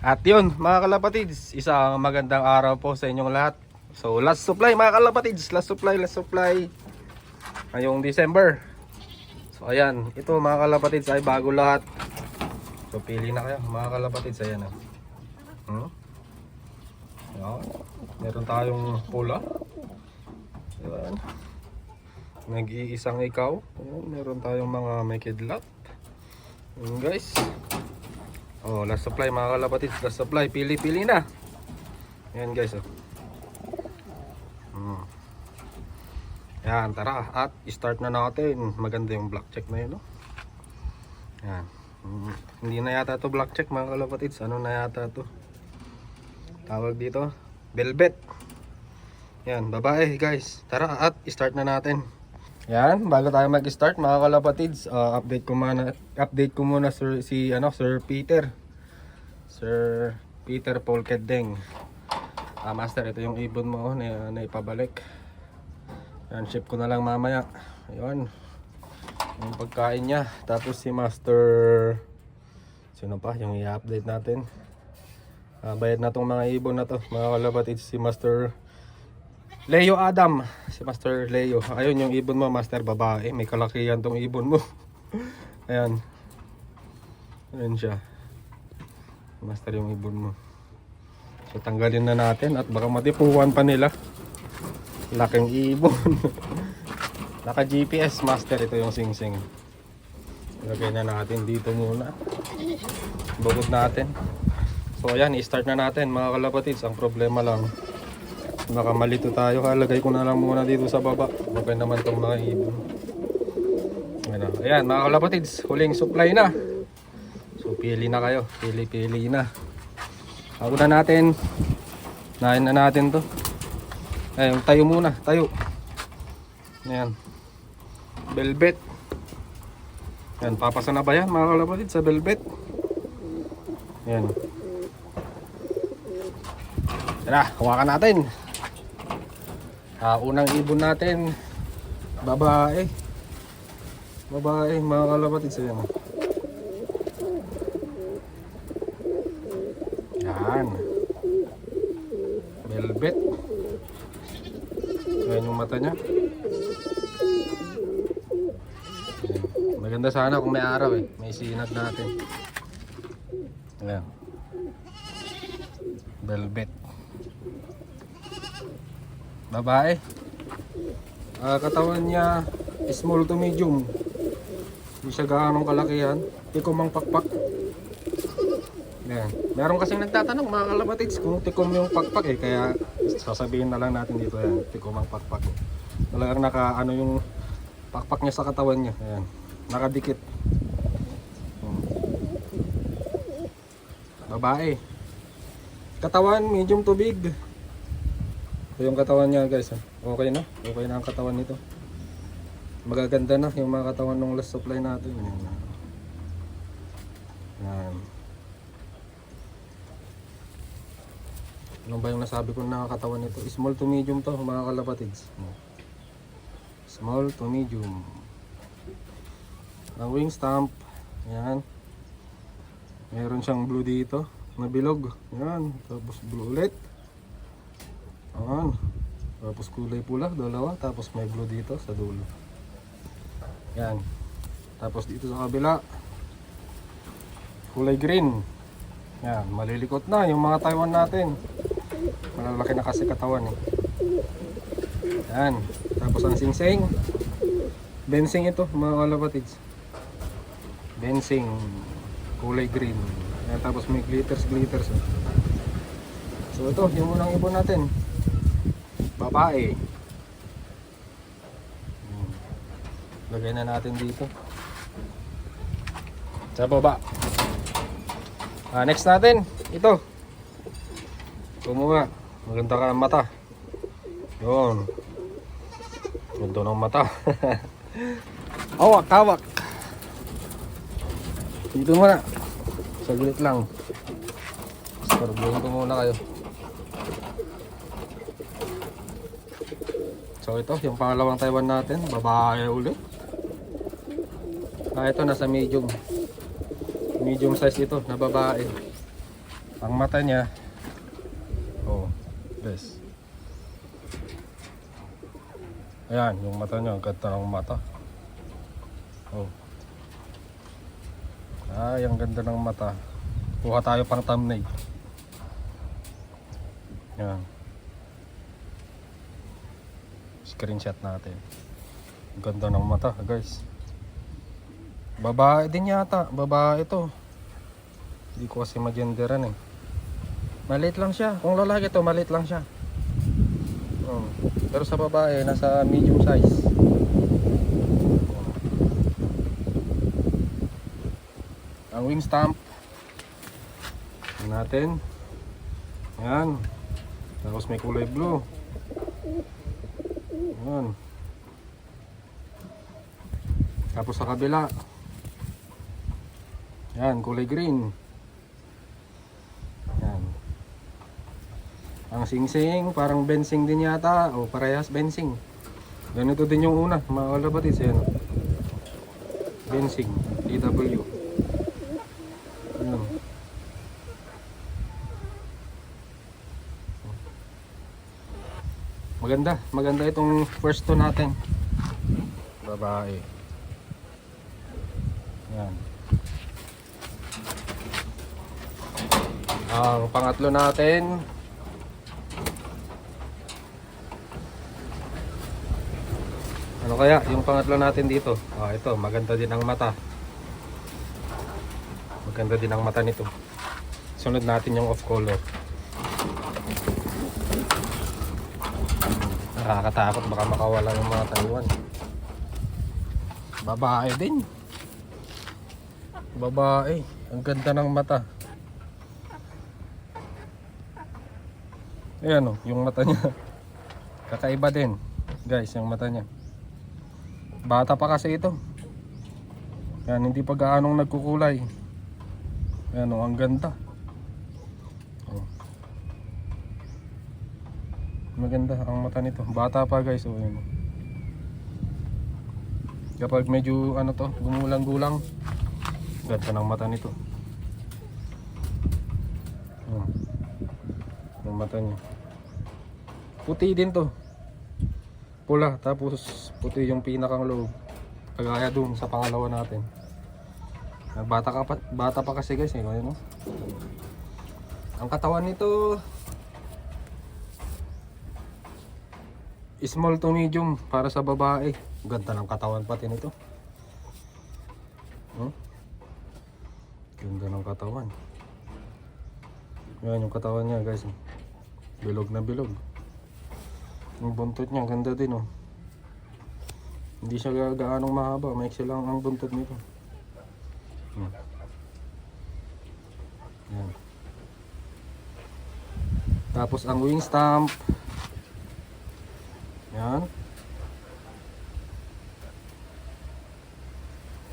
At yun mga kalapatids, isang magandang araw po sa inyong lahat. So last supply mga kalapatids, last supply ngayong December. So ayan, ito mga kalapatids ay bago lahat. So pili na kayo mga kalapatids, ayan o. Ayan. Meron tayong pula. Ayan. Nag-iisang ikaw. Ayan. Meron tayong mga may kidlat. Ayan guys. Oh, last supply mga kalapatids, last supply, pili-pili na. Ayan guys oh. Yan, tara at start na natin. Maganda yung black check na yun no? Yan. Hindi na yata to black check mga kalapatids. Ano na yata to? Tawag dito velvet. Yan, babae guys. Tara at start na natin. Yan, bago tayo mag-start mga kalapatids, update ko muna Sir Peter. Sir Peter Polkedeng. Master, ito yung ibon mo na ipabalik. Yan, ship ko na lang mamaya. Ayun. Yung pagkain niya. Tapos si Master, sino pa yung i-update natin? Bayad na tong mga ibon na to mga kalapatids. Si Master Leo Adam. Si Master Leo. Ayun yung ibon mo Master, babae. May kalakihan tong ibon mo. Ayan. Ayan siya Master, yung ibon mo. So tanggalin na natin at baka matipuan pa nila. Laking ibon. Naka GPS Master, ito yung singsing. Lagay na natin dito muna. Bukod natin. So ayan, i-start na natin mga kalapatids. Ang problema lang, baka malito tayo. Lagay ko na lang muna dito sa baba. Okay naman tong mga ibon. Ayan mga kalapatids, huling supply na. So pili na kayo. Pili na. Ako na natin. Nahin na natin to. Ayun, tayo muna. Tayo. Ayan. Velvet. Ayan, papasa na ba yan mga kalapatids sa velvet? Ayan. Tara, hawakan natin. Unang ibon natin, babae. Babae mga kalapatids. Ayan. Yan. Velvet. Ayan yung mata niya. Ayan. Maganda sana kung may araw eh. May sinag natin. Ayan. Velvet. Babae. Katawan niya small to medium. Hindi siya gaanong kalakihan. Tikom ang pakpak. Ayan. Meron kasing nagtatanong mga kalapatids kung tikom yung pakpak eh. Kaya sasabihin na lang natin dito yan. Tikom ang pakpak. Talagang naka yung pakpak niya sa katawan niya. Ayan. Nakadikit. Babae. Katawan medium to big. Ito yung katawan niya guys. Okay na. Okay na ang katawan nito. Magaganda na yung mga katawan ng last supply natin. Yan. Ano ba yung nasabi ko na katawan nito? Small to medium to mga kalapatids. Small to medium. Ang wing stamp. Yan. Meron siyang blue dito. Nabilog. Yan. Tapos blue ulit. Ayan. Tapos kulay pula, dalawa. Tapos may blue dito sa dulo. Yan. Tapos dito sa kabila, kulay green. Yan. Malilikot na yung mga Taiwan natin. Malalaki na kasi katawan eh. Yan. Tapos ang singsing. Bensing ito mga kalapatids. Bensing. Kulay green. Yan. Tapos may glitters. So ito yung unang ibon natin. Babae. Lagay na natin dito sa baba. Next natin ito. Kumuha. Maganda ka ng mata. Yun. Ganda ng mata. Hawak. Dito muna. Saglit lang. Sarbuhin ko muna kayo. So ito, yung pangalawang Taiwan natin, babae ulit. Ito nasa medium. Medium size ito, na babae. Ang mata niya, oh, guys. Ayan, yung mata niya, ang ganda ng mata. Oh. Ay, ang ganda ng mata. Kuha tayo pang thumbnail. Ayan. Screenshot natin. Ang ganda ng mata, guys. Babae din yata. Babae ito. Hindi ko kasi magenderan eh. Maliit lang siya. Kung lalaki ito, maliit lang siya. Pero sa babae, nasa medium size. Ang wing stamp natin. Yan. Tapos may kulay blue. Yan. Tapos sa kabila, yan, kulay green. Yan. Ang singsing, parang bensing din yata. O parehas bensing. Ganito din yung una, mga kalabatis. Yan. Bensing, DW. Yan. Maganda itong first to natin. Babae. Yan. Ang pangatlo natin, ano kaya yung pangatlo natin dito? Ito, maganda din ang mata. Maganda din ang mata nito. Sunod natin yung off color. Nakakatakot, baka makawala yung mga Taiwan. Babae din. Babae, ang ganda ng mata. Ayan o, yung mata niya. Kakaiba din, guys, yung mata niya. Bata pa kasi ito. Yan, hindi pa gaanong nagkukulay. Ayan o, ang ganda. Maganda ang mata nito. Bata pa, guys. O, yun. Kapag medyo ano to, gumulang-gulang, ganda ng mata nito. Yung mata niya. Puti din to. Pula, tapos puti yung pinakang loob. Kagaya dun sa pangalawa natin. Bata pa kasi, guys. Ano? Ang katawan nito, small to medium para sa babae. Ganda ng katawan pati nito. Ganda ng katawan. Yan yung katawan niya, guys. Bilog na bilog. Yung buntot niya, ganda din, oh. Hindi siya gaanong mahaba. Maiksi lang ang buntot nito. Yan. Tapos ang wing stamp. Yan.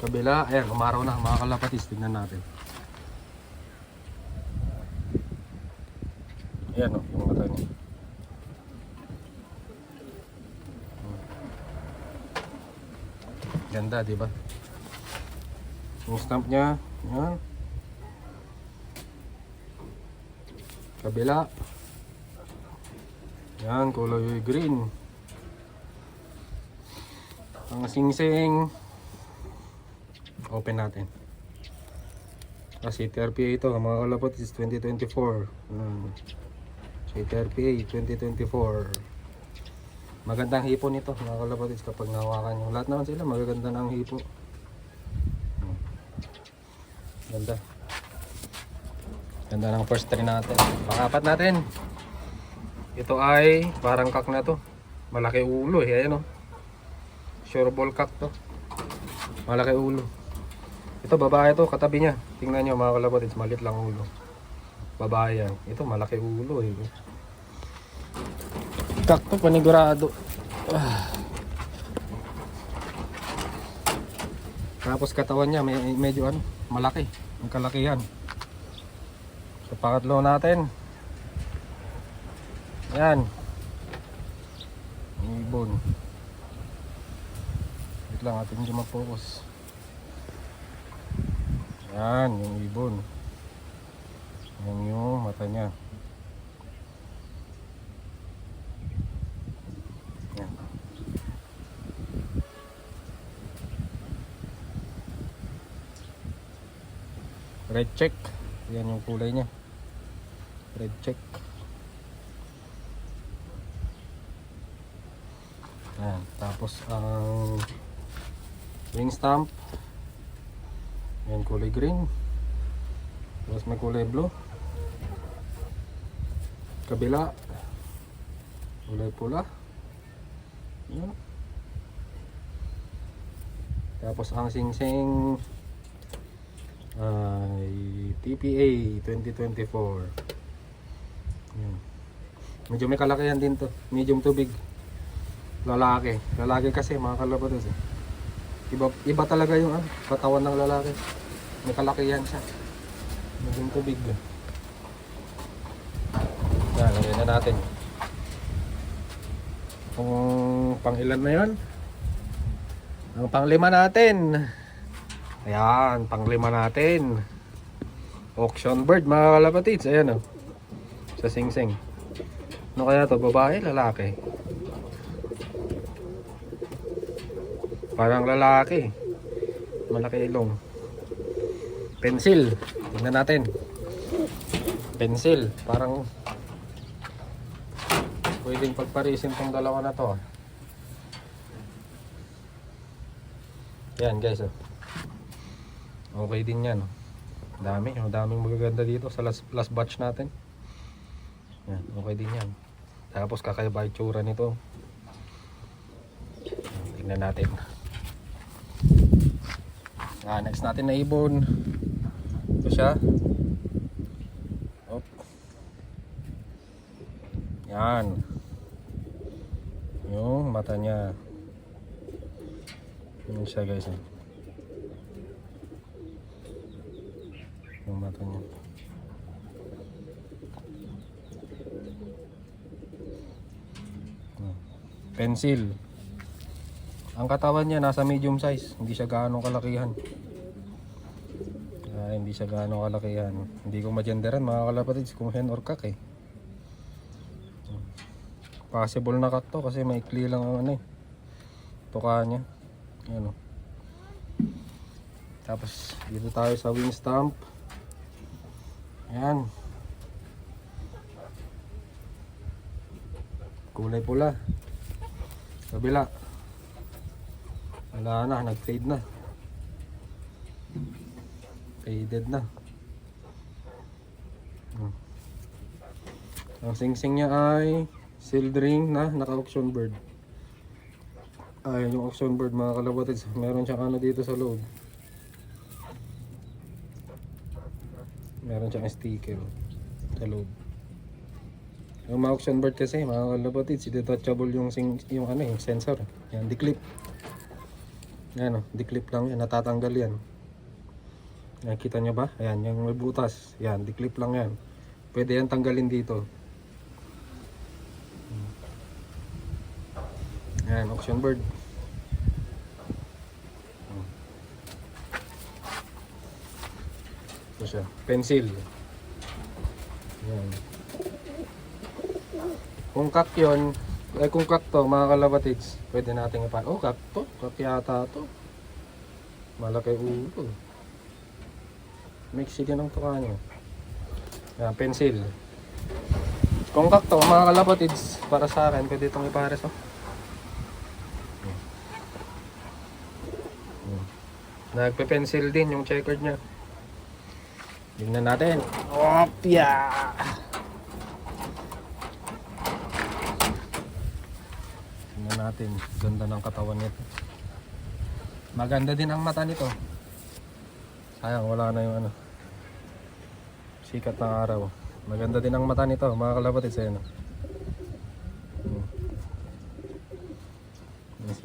Kabila, ayan, umaraw na mga kalapatis, tingnan natin. Ayan o, yung mata niya. Ganda, di ba? Yung stamp niya, yan. Kabila. Yan, kulay green. Ang singsing, open natin. Kasi TRPA ito, mga kalapot, is 2024. TRPA 2024. Magandang hipo nito, mga kalapot, kapag nahawakan nyo. Lahat naman sila magaganda ng hipo. Ganda. Ganda ng first 3 natin. Pangapat natin, ito ay parang kak na to. Malaki ulo eh, ayan o. Sure ball cock to. Malaki ulo. Ito babae to, katabi niya. Tingnan niyo mga kalapatids, maliit lang ulo. Babae yan. Ito malaki ulo eh. Cock to, panigurado. Tapos katawan niya medyo ano, malaki. Ang kalakihan. So pangatlo natin. Yan. Ibon. Lang atin hindi mag-focus. Yan, yung ibon. Yan yung mata niya. Yan. Red check. Yan yung kulay niya. Red check. Yan. Tapos ang wing stamp. Yan kulay green. Tapos may kulay blue. Kabila kulay pula. Yan. Tapos ang singsing ay TPA 2024. Yan. Medyo may kalakihan din to. Medium to big. Lalaki. Lalaki kasi mga kalabatos eh. Iba talaga yung katawan ng lalaki. May kalakihan siya. Medium to big. Yan, lagyan na natin. Kung pang ilan na yan? Ang panglima natin. Ayan, panglima natin. Auction bird mga kalapatids. Ayan o. Sa singsing. Ano kaya to? Babae? Lalaki? Parang lalaki. Malaki ilong. Pencil. Tingnan natin. Pencil. Parang pwedeng pagparisin tong dalawa na to. Yan guys. Okay din yan. Daming magaganda dito sa last batch natin. Yan, okay din yan. Tapos kakaiba yung tsura nito. Tingnan natin. Next natin na ibon. Ito siya. Oh. Yan. Yung mata niya. Yan siya guys. Yung mata niya. Pencil. Ang katawan niya nasa medium size. Hindi siya gaano kalakihan. Hindi siya gaano kalakihan. Hindi ko ma-genderan mga kalapatids kung hen or kak eh. Possible na kak to kasi maikli lang ang tuka niya. Ayan o. Tapos dito tayo sa wing stamp. Ayan. Kulay pula. Kabila. Wala na, nag-fade na. Faded na. Ang singsing niya ay sealed ring na naka-auction bird. Ay, yung auction bird mga kalapatids, meron siyang ano dito sa loob. Meron siyang sticker sa loob. Yung mga auction bird kasi mga kalapatids, detachable yung yung sensor. Yan, declip. Yan o, declip lang yan, natatanggal yan. Nakita nyo ba? Ayan, yung may butas. Yan, declip lang yan. Pwede yan tanggalin dito. Ayan, auction bird. Ito siya, pencil. Ayan. Kung kak yun, kung kak to mga kalapatids, pwede natin ipan. Oh, kak to. Kak yata to. Malaki ulo. Mexican ang tuka nyo. Yan, pencil. Kung kak to mga kalapatids, para sa akin, pwede itong ipares. Oh. Nagpe-pencil din yung checkered niya. Tingnan natin. Opya! Tingnan natin. Ganda ng katawan nito. Maganda din ang mata nito. Sayang, wala na yung sikat ng araw. Maganda din ang mata nito, mga kalapatids. Ayan.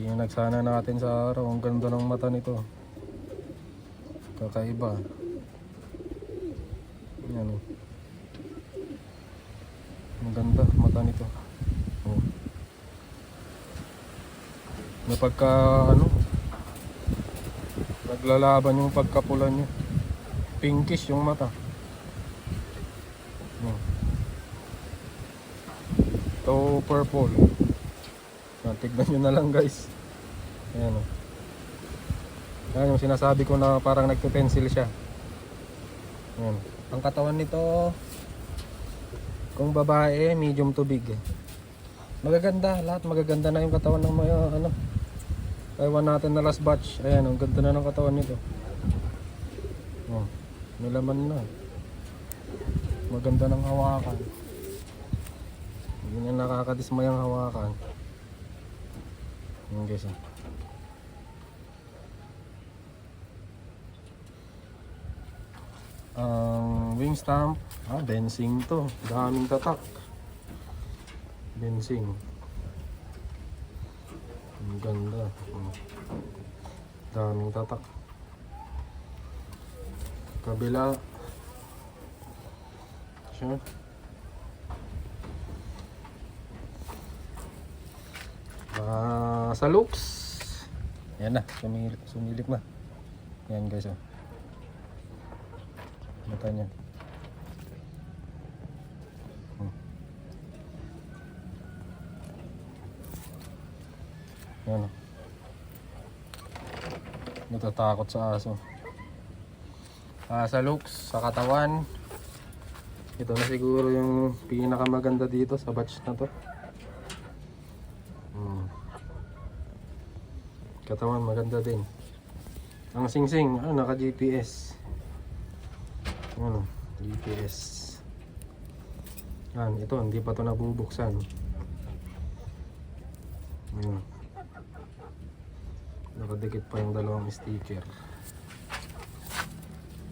Yung nagsana natin sa araw. Ang ganda ng mata nito. Kakaiba. Yan. Ang ganda mata nito. Oh. May pagka naglalaban yung pagkapula niya. Pinkish yung mata. Hmm. Ito purple. Tignan nyo na lang guys. Ayan o. Ayan yung sinasabi ko na parang nagpe-pencil siya. Ayan. Ang katawan nito, kung babae, medium to big. Magaganda, lahat magaganda na yung katawan ng mga ano. Taiwan natin na last batch. Ayan, ang ganda na ng katawan nito. Oh, may laman na. Maganda ng hawakan. Hindi na nakakadismayang hawakan. Ayan guys. Ang wing stamp, bensing to. Daming tatak. Bensing. Ang ganda. Daming tatak. Kabila. Siya. Sa looks. Yan na, sumilip na. Yan guys. Mata niya. Yan. Natatakot sa aso. Sa looks, sa katawan. Ito na siguro yung pinakamaganda dito sa batch na to. Katawan maganda din. Ang singsing, naka GPS. GPS. Yan, ito hindi pa to nabubuksan. Nakadikit pa yung dalawang sticker.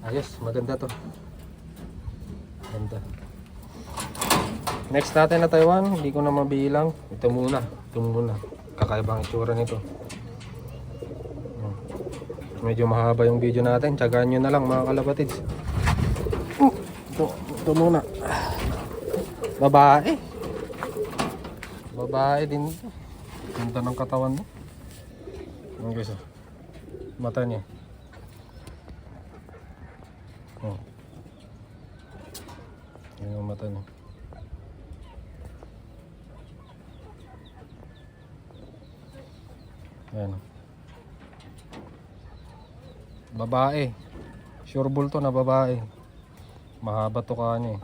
Ayos, maganda to. Ganda. Next natin na Taiwan, hindi ko na mabilang. Ito muna. Kakaibang itsura nito. Medyo mahaba yung video natin. Tsagaan nyo na lang mga kalapatids. Ito muna. Babae. Babae din ito. Ganda ng katawan mo. Ayan guys. Mata niya. Yan yung mata niya. Ayan. Babae. Sure bull to na babae. Mahaba to kanya eh.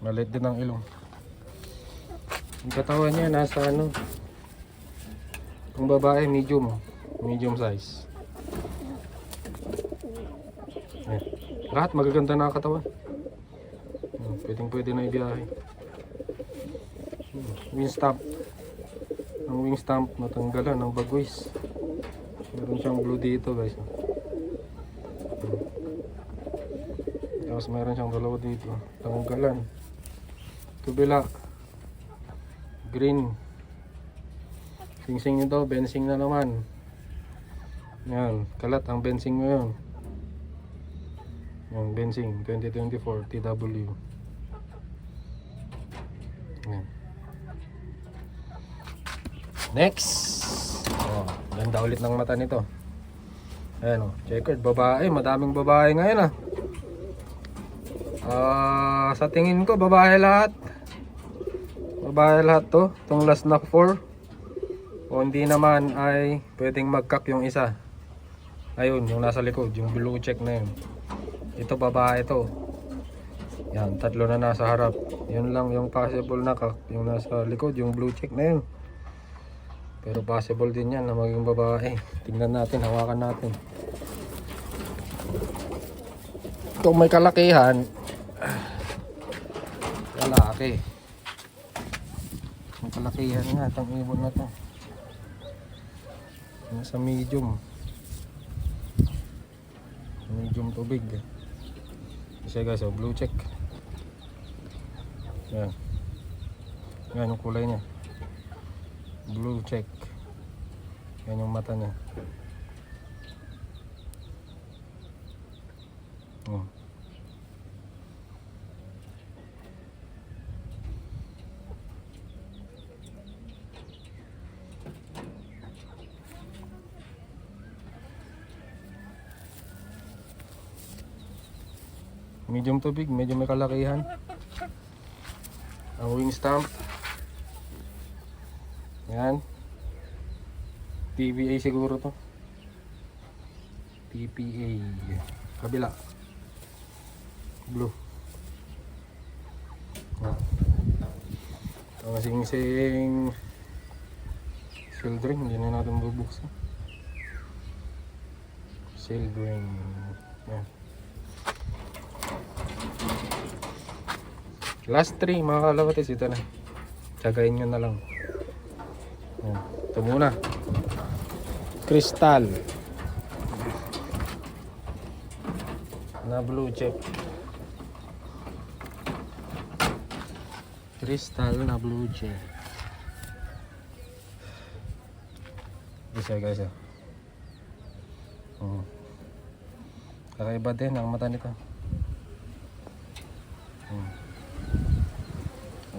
Maliit din ang ilong. Yung katawan niya nasa ano. Kung babae medium size. Ayan. Lahat magaganda na ang katawan. Pwede na ibiyahe. Wing stamp. Ang wing stamp natanggalan ng bagwis. Meron siyang blue dito guys. Tapos meron siyang dalawa dito. Tanggalan. Kabila. Green. Singsing nito, bensing na naman. Yan, kalat ang bensing ngayon. Yan, bensing 2024 TW. Yan. Next. Ganda ulit ng mata nito. Ayan checkered, babae, madaming babae ngayon sa tingin ko babae lahat. Babae lahat to, itong last na 4. O hindi naman ay pwedeng magkak yung isa. Ayun, yung nasa likod, yung blue check na yun. Ito babae to. Yan, tatlo na nasa harap. Yun lang yung possible na kak. Yung nasa likod, yung blue check na yun. Pero possible din yan na maging babae. Tingnan natin, hawakan natin. Kung may kalakihan, lalaki. Ang kalakihan nga, itong ibon na to. Nasa medium. Medium to big. Kasi guys, blue check. Yan. Yan yung kulay niya. Blue check. Yan yung mata niya. Medium to big, medyo may kalakihan. Ang wing stamp. Yan. TVA siguro to. TPA. Kabila. Blue. Ang sing-sing shield ring, hindi na natin bubuksan. Shield ring. Yan. Last 3 mga kalabatis, ito na. Tsagayin nyo na lang. Yan. Ito muna. Crystal na blue check. Crystal na blue check. Isa guys. Kakaiba din ang mata nito.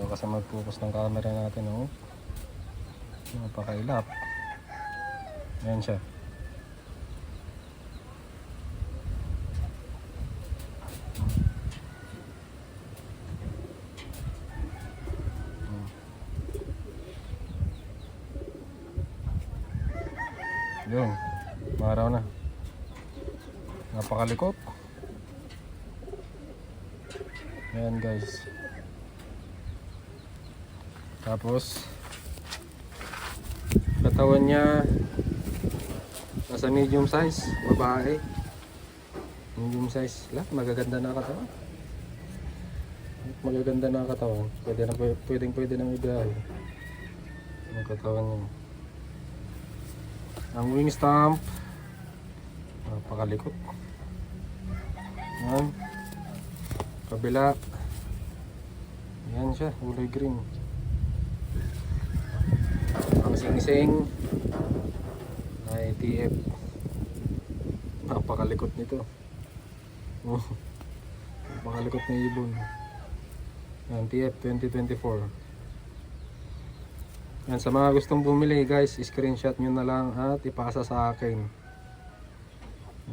Kasi mag-focus ng camera natin, oh. Napakailap. Ayan siya. Yun, maraw na. Napakalikot. Ayan guys. Tapos katawan niya nasa medium size, babae. Medium size. Lahat magaganda na katawan. Magaganda na katawan. Pwede nang ibiyahe. Ang katawan niya. Ang wing stamp, napakalikot. Yan. Kabila. Yan siya, kulay green. Ang sing-sing ay TF. Napakalikot nito. Napakalikot na ibon. Yan, TF 2024. Yan, sa mga gustong bumili guys, screenshot nyo na lang at ipasa sa akin.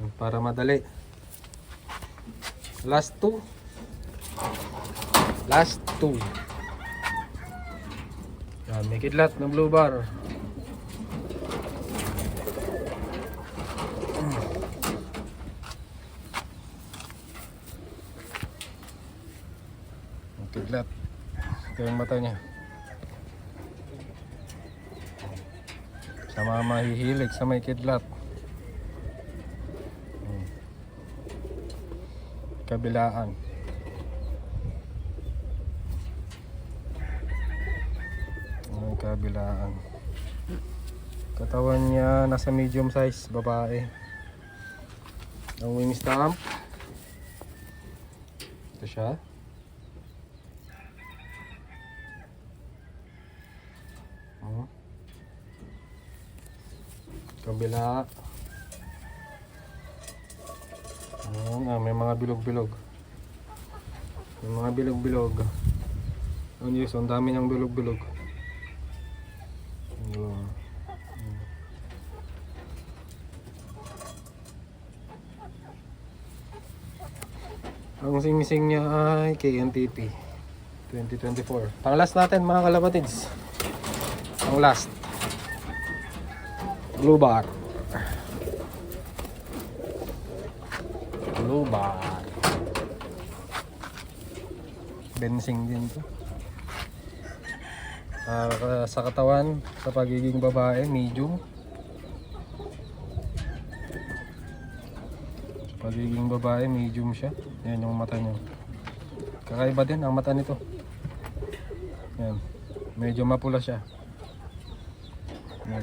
Yan, para madali. Last 2. Last 2. Yan, may kidlat ng blue bar. May kidlat. Ito yung mata niya. Sa mga mahihilig sa may kidlat. Kabilaan. Kabilaan. Katawan niya nasa medium size, babae. Ang wing stamp. Ito siya. Kabila. May mga bilog-bilog. May mga bilog-bilog. Ang Diyos, ang dami niyang bilog-bilog. Ang sing-sing niya ay KNTP 2024. Pang last natin mga kalapatids. Ang last. Blue bar. Blue bar. Bensing din to. Sa katawan, sa pagiging babae, medium. Sa pagiging babae, medium siya. Yan yung mata niya. Kakaiba din ang mata nito. Yan. Medyo mapula siya. Yan.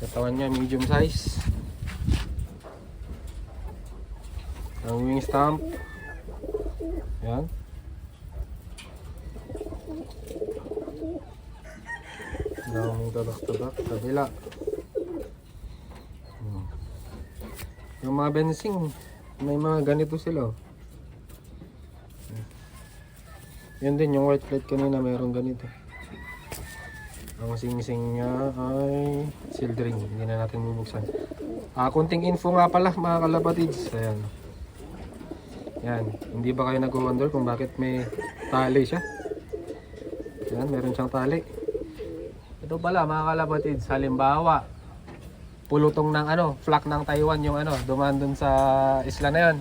Katawan niya medium size. Ang wing stamp. Yan. Daming tabak-tabak. Kabila. Yung mga bensing, may mga ganito sila. Yun din yung white plate kanina, meron ganito. Ang sing-sing niya ay sealed ring. Hindi na natin bubuksan. Kunting info nga pala mga kalapatids. Ayan. Yan. Hindi ba kayo nag-wonder kung bakit may tali siya? Yan, meron siyang tali. Ito pala mga kalapatids, halimbawa pulutong ng flag ng Taiwan yung dumaan dun sa isla na yan.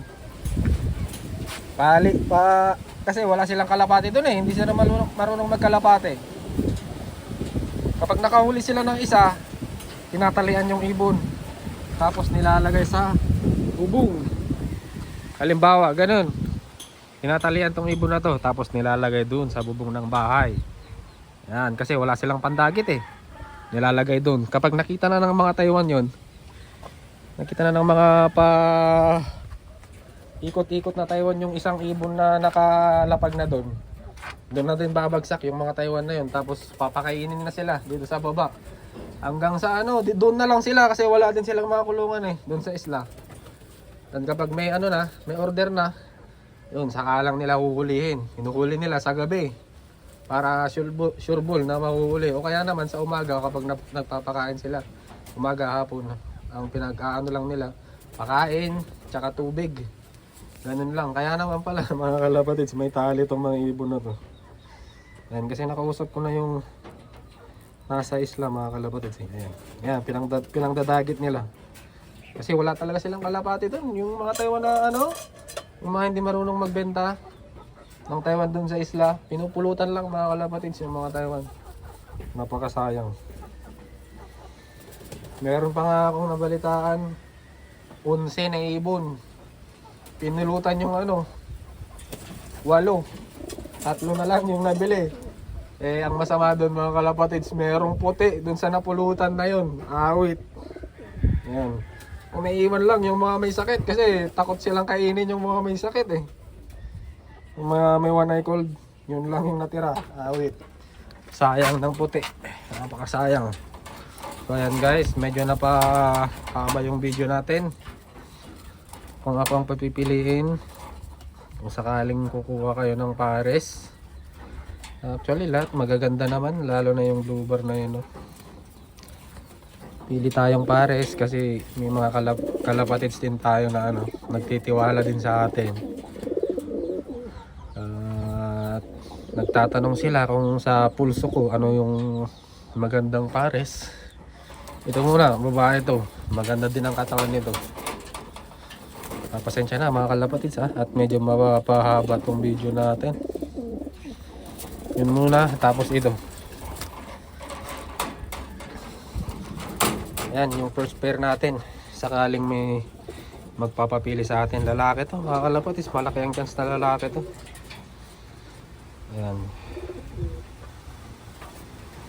Kasi wala silang kalapati dun hindi sila marunong magkalapati. Kapag nakahuli sila ng isa, tinatalian yung ibon. Tapos nilalagay sa bubong. Halimbawa, ganun. Tinatalian tong ibon na to, tapos nilalagay dun sa bubong ng bahay. Yan, kasi wala silang pandagit nilalagay dun. Kapag nakita na ng mga Taiwan yon, nakita na ng mga ikot-ikot na Taiwan yung isang ibon na nakalapag na dun, doon na din babagsak yung mga Taiwan na yun. Tapos papakainin na sila dito sa baba. Hanggang sa doon na lang sila kasi wala din silang mga kulungan doon sa isla. Dan kapag may may order na, yun, saka lang nila huhulihin. Hinuhuli nila sa gabi para sure ball na mahuhuli. O kaya naman sa umaga kapag nagpapakain sila. Umaga, hapon. Ang pinag-aano lang nila, pakain, tsaka tubig. Ganun lang. Kaya naman pala mga kalapatids, may tali itong mga ibon na to. Ayan, kasi nakausap ko na yung nasa isla mga kalapatids. Ayan, ayan pinangdadagit nila. Kasi wala talaga silang kalapati doon. Yung mga Taiwan na yung mga hindi marunong magbenta ng Taiwan doon sa isla, pinupulutan lang mga kalapatids yung mga Taiwan. Napakasayang. Meron pa nga akong nabalitaan, 11 na ibon. Pinulutan yung 8. 3 na lang yung nabili. Ang masama doon mga kalapatids, merong puti doon sa napulutan na yun. Awit. Ayan. Umiiwan lang yung mga may sakit kasi takot silang kainin yung mga may sakit Yung mga may one eye cold, yun lang yung natira. Awit. Sayang ng puti. Napakasayang. So ayan guys, medyo napahaba yung video natin. Kung ako ang papipiliin, kung sakaling kukuha kayo ng pares, actually lahat magaganda naman, lalo na yung blue bar na yun Pili tayong pares kasi may mga kalapatids din tayo na nagtitiwala din sa atin. At nagtatanong sila kung sa pulso ko ano yung magandang pares. Ito muna, babae ito. Maganda din ang katawan nito. Pasensya na mga kalapatids at medyo mapahaba tong video natin. Yun muna, tapos ito. Ayan yung first pair natin. Sakaling may magpapapili sa atin, lalaki to mga kalapatids, malaki ang chance na lalaki to. Ayan.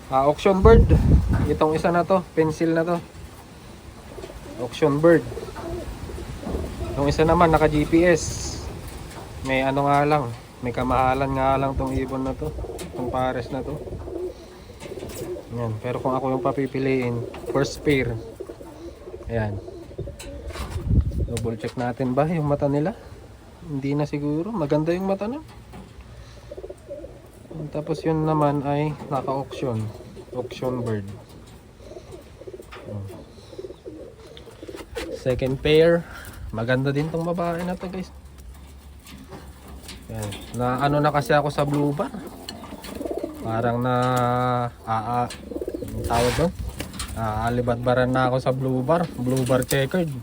Auction bird. Itong isa na to, pencil na to. Auction bird. Yung isa naman naka GPS. May nga lang, may kamahalan nga lang tong ibon na to, tong pares na to. Ayan. Pero kung ako yung papipiliin, first pair. Ayan. Double check natin ba yung mata nila? Hindi na siguro. Maganda yung mata na. Tapos yun naman ay naka-auction. Auction bird. Second pair. Maganda din tong babae na to guys. Ayan. Na kasi ako sa blue bar. Parang tawag doon. Alibadbaran na ako sa blue bar checkered.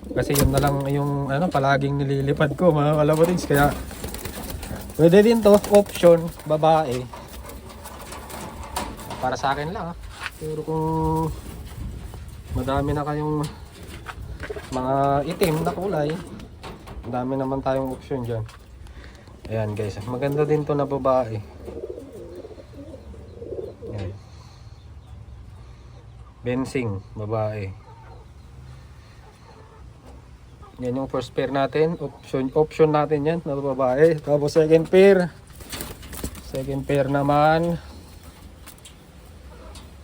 Kasi yun na lang yung palaging nililipad ko mga kalapatids. Kaya pwede din to, option, babae. Para sa akin lang Pero kung madami na kayong mga itim na kulay, madami naman tayong option dyan. Ayan guys, maganda din to na babae. Ayan. Bensing, babae. Yan yung first pair natin. Option natin yan na babae. Tapos second pair. Second pair naman.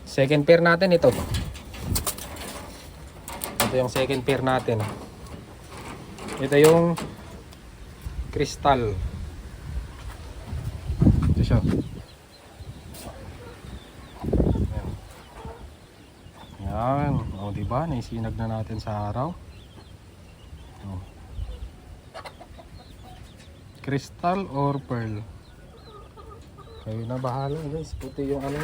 Second pair natin ito. Ito yung second pair natin. Ito yung crystal. siya. Yan. O, diba? Naisinag na natin sa araw. O. Crystal or pearl? Kayo na bahala guys. Puti yung ano.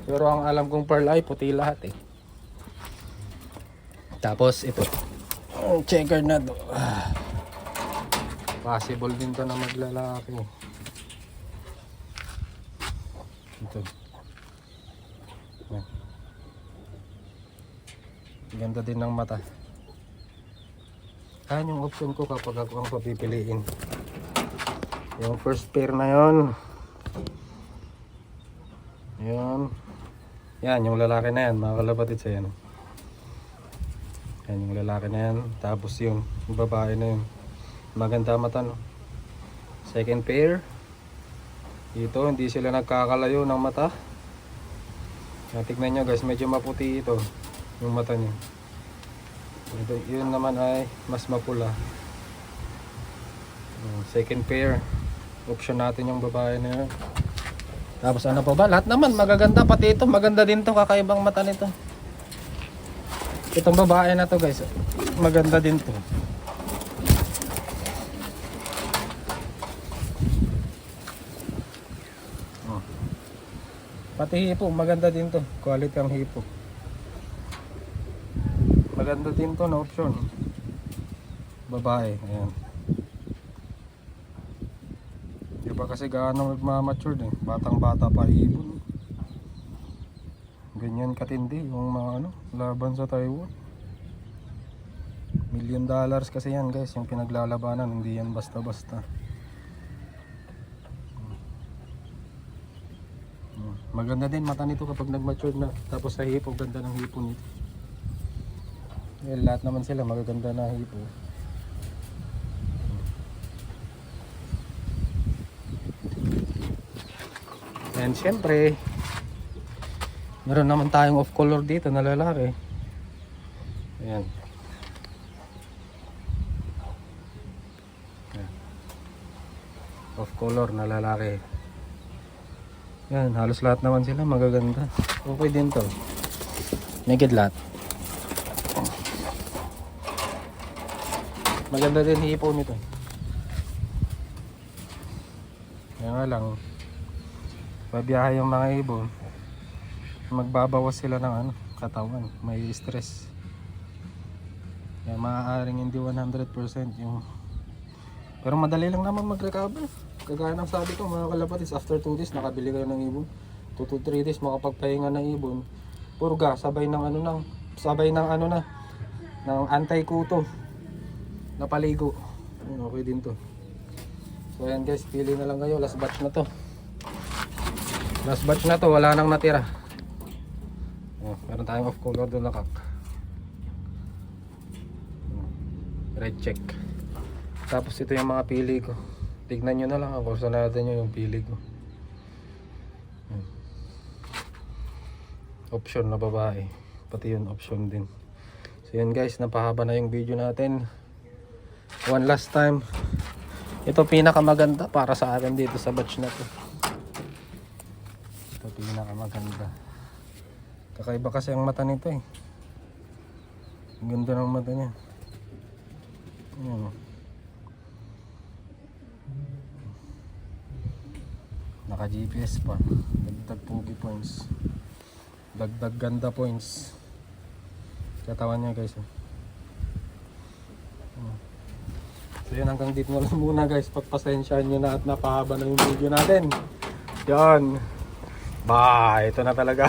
Pero ang alam kong pearl ay puti lahat eh. Tapos ito. Ang checker na to. Possible din to na maglalaki. Ito. Yan. Ganda din ng mata. Yan yung option ko kapag ako ang papipiliin. Yung first pair na yon. Yan. Yan yung lalaki na yan, mga kalapatid sa yan. Yan yung lalaki na yan. Tapos yung babae na yun. Maganda mata no. Second pair. Dito hindi sila nagkakalayo ng mata. Tignan nyo guys, medyo maputi ito yung mata niya. Ito, yun naman ay mas mapula. Second pair. Option natin yung babae na yun. Tapos ano pa ba? Lahat naman magaganda, pati ito maganda din to, kakaibang mata nito. Itong babae na to guys, maganda din to. Pati hipo, maganda din to. Quality ang hipo. Maganda din to na option. Babae, ayan. Di ba kasi gaano magmamature eh. Batang bata pa ibon. Ganyan katindi yung mga ano, laban sa Taiwan. $1 million kasi yan guys, yung pinaglalabanan. Hindi yan basta basta. Maganda din mata nito kapag nag-mature na. Tapos sa hipo, ganda ng hipo nito. Lahat naman sila magaganda na hipo. And syempre, meron naman tayong off color dito na lalaki. Ayan. Off color na lalaki. Yan, halos lahat naman sila magaganda. Okay din to. Naked lahat. Maganda din hipo nito. Yan nga lang, pabiyahe yung mga ibon, magbabawas sila ng ano, katawan, may stress. Kaya maaaring hindi 100% yung, pero madali lang naman mag-recover. Kagaya ng sabi ko mga kalapatids, after 2 days nakabili kayo ng ibon, 2 to 3 days makapagpahinga ng ibon, purga, sabay ng anti-kuto na paligo. Okay din to. So ayan guys, pili na lang kayo, last batch na to. Last batch na to, wala nang natira. Meron tayong off color doon na kak. Red check. Tapos ito yung mga pili ko. Tignan nyo na lang ako sa natin nyo yung pili ko. Option na babae. Pati yun option din. So yun guys, napahaba na yung video natin. One last time. Ito pinakamaganda para sa akin dito sa batch na to. Ito pinakamaganda. Kakaiba kasi ang mata nito eh. Ang ganda ng mata niya. Ayan. Naka GPS pa. Dagdag pogi points. Dagdag ganda points. Katawan niya guys. So yun, hanggang dito na lang muna guys. Pagpasensyahan nyo na at napahaba na yung video natin. Yan. Bye. Ito na talaga.